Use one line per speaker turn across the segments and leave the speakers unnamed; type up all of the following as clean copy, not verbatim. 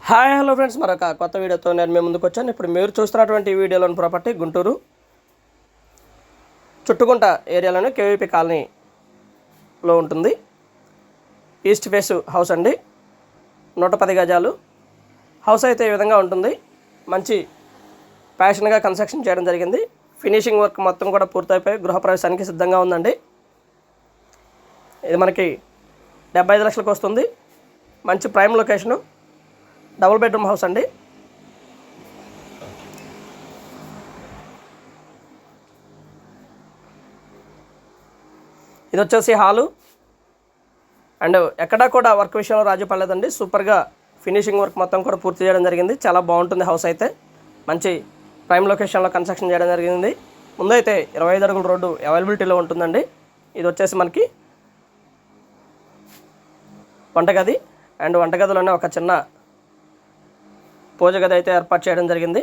Hi hello friends, మరొక కొత్త వీడియోతో నేను మీ ముందుకు వచ్చాను. ఇప్పుడు మీరు చూస్తున్నటువంటి వీడియోలోని ప్రాపర్టీ గుంటూరు చుట్టుకుంట ఏరియాలోని కేవీపీ కాలనీలో ఉంటుంది. ఈస్ట్ ఫేస్ హౌస్ అండి, 110 గజాలు హౌస్ అయితే ఈ విధంగా ఉంటుంది. మంచి ప్యాషన్గా కన్స్ట్రక్షన్ చేయడం జరిగింది. ఫినిషింగ్ వర్క్ మొత్తం కూడా పూర్తయిపోయి గృహప్రవేశానికి సిద్ధంగా ఉందండి. ఇది మనకి 75 లక్షలకు వస్తుంది. మంచి prime location, double bedroom house అండి. ఇది వచ్చేసి హాలు. అండ్ ఎక్కడా కూడా వర్క్ విషయంలో రాజీ పడలేదండి. సూపర్గా ఫినిషింగ్ వర్క్ మొత్తం కూడా పూర్తి చేయడం జరిగింది. చాలా బాగుంటుంది హౌస్ అయితే. మంచి ప్రైమ్ లొకేషన్లో కన్స్ట్రక్షన్ చేయడం జరిగింది. ముందైతే 25 అడుగుల రోడ్డు అవైలబిలిటీలో ఉంటుందండి. ఇది వచ్చేసి మనకి వంటగది. అండ్ వంటగదిలోనే ఒక చిన్న పూజ గది అయితే ఏర్పాటు చేయడం జరిగింది.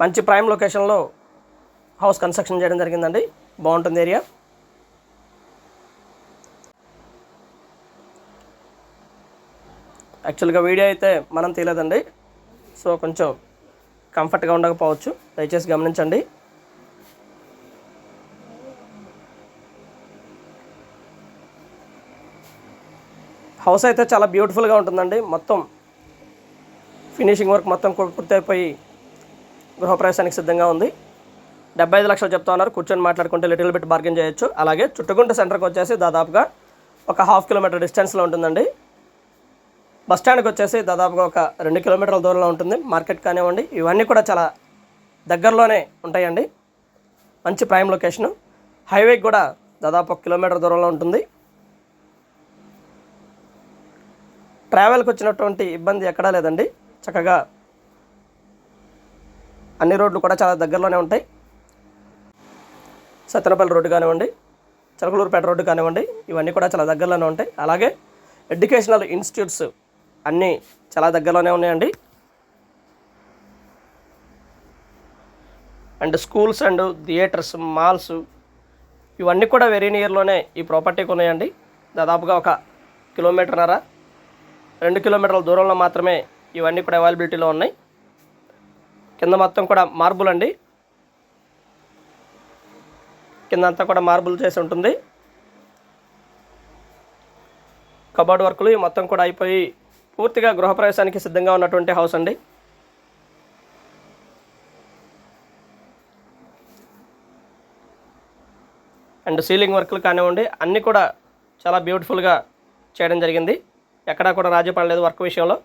మంచి ప్రైమ్ లొకేషన్లో హౌస్ కన్స్ట్రక్షన్ చేయడం జరిగిందండి. బాగుంటుంది ఏరియా. యాక్చువల్గా వీడియో అయితే మనం తీయలేదండి, సో కొంచెం కంఫర్ట్గా ఉండకపోవచ్చు, దయచేసి గమనించండి. హౌస్ అయితే చాలా బ్యూటిఫుల్గా ఉంటుందండి. మొత్తం ఫినిషింగ్ వర్క్ మొత్తం పూర్తయిపోయి గృహప్రవేశానికి సిద్ధంగా ఉంది. 75 లక్షలు చెప్తా ఉన్నారు. కూర్చొని మాట్లాడుకుంటే లిటిల్ బిట్ బార్గెన్ చేయొచ్చు. అలాగే చుట్టుకుంట సెంటర్కి వచ్చేసి దాదాపుగా ఒక 1/2 కిలోమీటర్ డిస్టెన్స్లో ఉంటుందండి. బస్ స్టాండ్కి వచ్చేసి దాదాపుగా ఒక 2 కిలోమీటర్ల దూరంలో ఉంటుంది. మార్కెట్ కానివ్వండి, ఇవన్నీ కూడా చాలా దగ్గరలోనే ఉంటాయండి. మంచి ప్రైమ్ లొకేషను. హైవేకి కూడా దాదాపు 1 కిలోమీటర్ దూరంలో ఉంటుంది. ట్రావెల్కి వచ్చినటువంటి ఇబ్బంది ఎక్కడా లేదండి. చక్కగా అన్ని రోడ్లు కూడా చాలా దగ్గరలోనే ఉంటాయి. సత్తెనపల్లి రోడ్డు కానివ్వండి, చిలకలూరుపేట రోడ్డు కానివ్వండి, ఇవన్నీ కూడా చాలా దగ్గరలోనే ఉంటాయి. అలాగే ఎడ్యుకేషనల్ ఇన్స్టిట్యూట్స్ అన్నీ చాలా దగ్గరలోనే ఉన్నాయండి. And schools and theatres, malls ఇవన్నీ కూడా వెరీ నియర్లోనే ఈ ప్రాపర్టీకి ఉన్నాయండి. దాదాపుగా 1 కిలోమీటర్న్నర 2 కిలోమీటర్ల దూరంలో మాత్రమే ఇవన్నీ కూడా అవైలబిలిటీలో ఉన్నాయి. కింద మొత్తం కూడా మార్బుల్ అండి. కింద అంతా కూడా మార్బుల్ చేసి ఉంటుంది. కబోర్డ్ వర్కులు మొత్తం కూడా అయిపోయి పూర్తిగా గృహప్రవేశానికి సిద్ధంగా ఉన్నటువంటి హౌస్ అండి. అండ్ సీలింగ్ వర్కులు కానివ్వండి, అన్నీ కూడా చాలా బ్యూటిఫుల్గా చేయడం జరిగింది. ఎక్కడా కూడా రాజీ పడలేదు వర్క్ విషయంలో.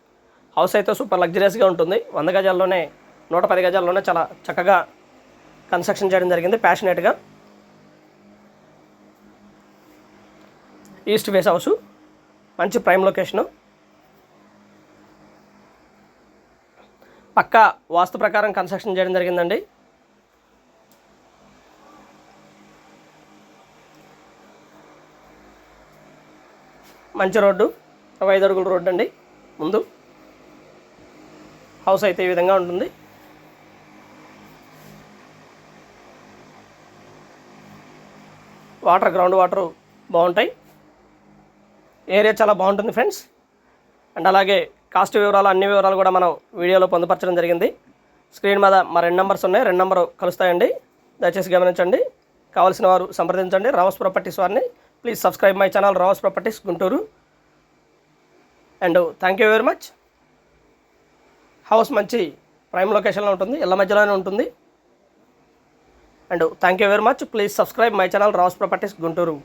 హౌస్ అయితే సూపర్ లగ్జరియస్గా ఉంటుంది. 100 గజాల్లోనే 110 గజాల్లోనే చాలా చక్కగా కన్స్ట్రక్షన్ చేయడం జరిగింది ప్యాషనేట్గా. ఈస్ట్ ఫేస్ హౌసు, మంచి ప్రైమ్ లొకేషను. పక్కా వాస్తు ప్రకారం కన్స్ట్రక్షన్ చేయడం జరిగిందండి. మంచి రోడ్డు, 25 అడుగుల రోడ్డు అండి. ముందు హౌస్ అయితే ఈ విధంగా ఉంటుంది. గ్రౌండ్ వాటర్ బాగుంటాయి. ఏరియా చాలా బాగుంటుంది ఫ్రెండ్స్. అండ్ అలాగే కాస్ట్ వివరాలు, అన్ని వివరాలు కూడా మనం వీడియోలో పొందుపరచడం జరిగింది. స్క్రీన్ మీద మా 2 నెంబర్స్ ఉన్నాయి, 2 నెంబరు కలుస్తాయండి. దయచేసి గమనించండి. కావాల్సిన వారు సంప్రదించండి. రావస్ ప్రాపర్టీస్ వారిని. Please subscribe my channel Ravas properties Guntur. And thank you very much. House మంచి ప్రైమ్ లొకేషన్లో ఉంటుంది, ఇళ్ళ మధ్యలోనే ఉంటుంది. And thank you very much. Please subscribe my channel Ravas properties Guntur.